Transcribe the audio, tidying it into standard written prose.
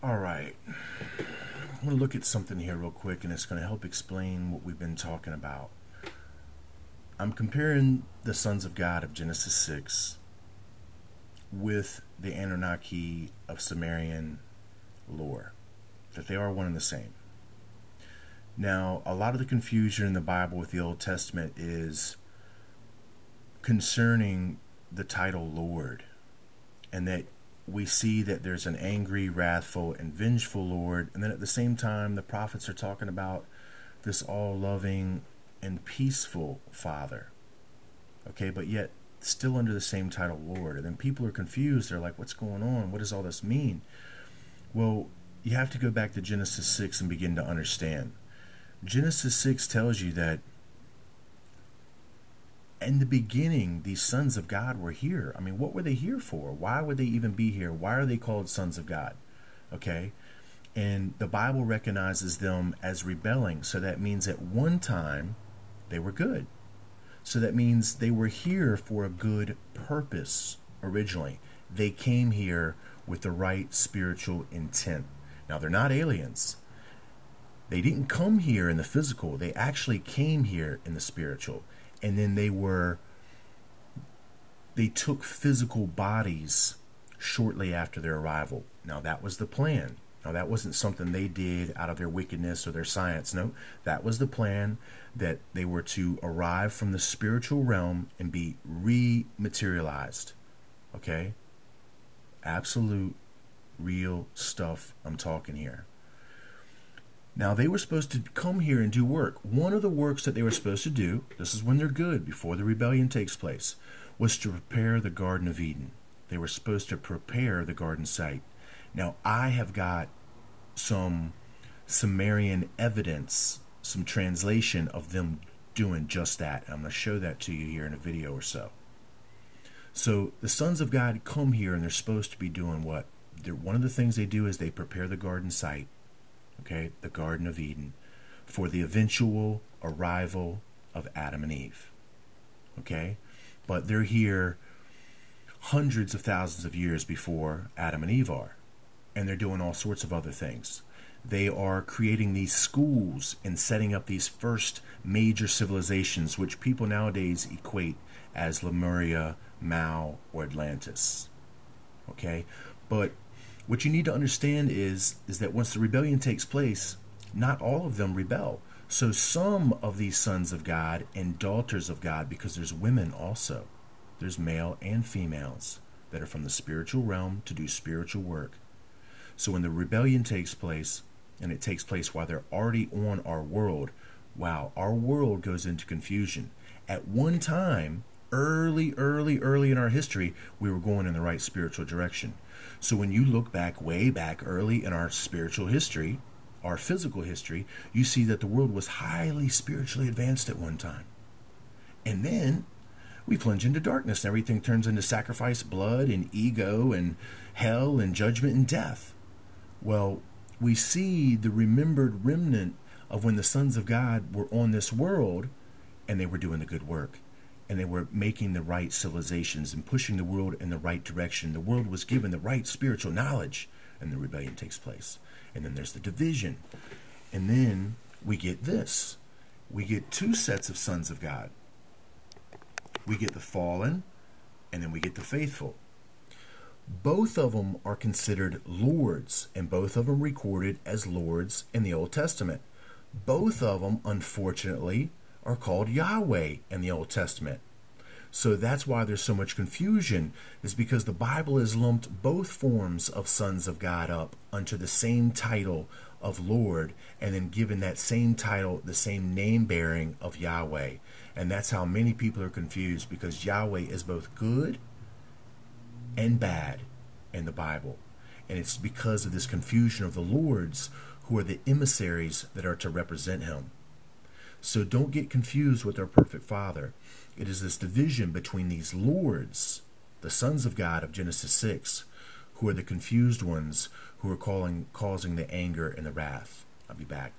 All right. I'm going to look at something here real quick, and it's going to help explain what we've been talking about. I'm comparing the sons of God of Genesis 6 with the Anunnaki of Sumerian lore, that they are one and the same. Now, a lot of the confusion in the Bible with the Old Testament is concerning the title Lord, and that we see that there's an angry, wrathful, and vengeful Lord, and then at the same time the prophets are talking about this all-loving and peaceful Father, okay, but yet still under the same title Lord. And then people are confused. They're like, what's going on? What does all this mean? Well, you have to go back to Genesis 6 and begin to understand. Genesis 6 tells you that in the beginning, these sons of God were here. I mean, what were they here for? Why would they even be here? Why are they called sons of God? Okay? And the Bible recognizes them as rebelling. So that means at one time, they were good. So that means they were here for a good purpose originally. They came here with the right spiritual intent. Now, they're not aliens. They didn't come here in the physical. They actually came here in the spiritual. And then they took physical bodies shortly after their arrival. Now, that was the plan. Now, that wasn't something they did out of their wickedness or their science. No, that was the plan, that they were to arrive from the spiritual realm and be rematerialized. Okay? Absolute, real stuff I'm talking here. Now, they were supposed to come here and do work. One of the works that they were supposed to do, this is when they're good, before the rebellion takes place, was to prepare the Garden of Eden. They were supposed to prepare the garden site. Now, I have got some Sumerian evidence, some translation of them doing just that. I'm going to show that to you here in a video or so. So, the sons of God come here and they're supposed to be doing what? One of the things they do is they prepare the garden site. Okay, the Garden of Eden, for the eventual arrival of Adam and Eve. Okay, but they're here hundreds of thousands of years before Adam and Eve are, and they're doing all sorts of other things. They are creating these schools and setting up these first major civilizations, which people nowadays equate as Lemuria, Mau, or Atlantis. Okay, but what you need to understand is that once the rebellion takes place, not all of them rebel. So some of these sons of God and daughters of God, because there's women also, there's male and females that are from the spiritual realm to do spiritual work. So when the rebellion takes place, and it takes place while they're already on our world, wow, our world goes into confusion. At one time, early in our history, we were going in the right spiritual direction. So when you look back, way back early in our spiritual history, our physical history, you see that the world was highly spiritually advanced at one time. And then we plunge into darkness and everything turns into sacrifice, blood, and ego, and hell, and judgment, and death. Well, we see the remembered remnant of when the sons of God were on this world and they were doing the good work. And they were making the right civilizations and pushing the world in the right direction. The world was given the right spiritual knowledge, and the rebellion takes place. And then there's the division. And then we get this. We get two sets of sons of God. We get the fallen, and then we get the faithful. Both of them are considered lords, and both of them recorded as lords in the Old Testament. Both of them, unfortunately, are called Yahweh in the Old Testament. So that's why there's so much confusion, is because the Bible has lumped both forms of sons of God up under the same title of Lord, and then given that same title, the same name bearing of Yahweh. And that's how many people are confused, because Yahweh is both good and bad in the Bible. And it's because of this confusion of the lords, who are the emissaries that are to represent him. So don't get confused with our perfect Father. It is this division between these lords, the sons of God of Genesis 6, who are the confused ones, who are causing the anger and the wrath. I'll be back.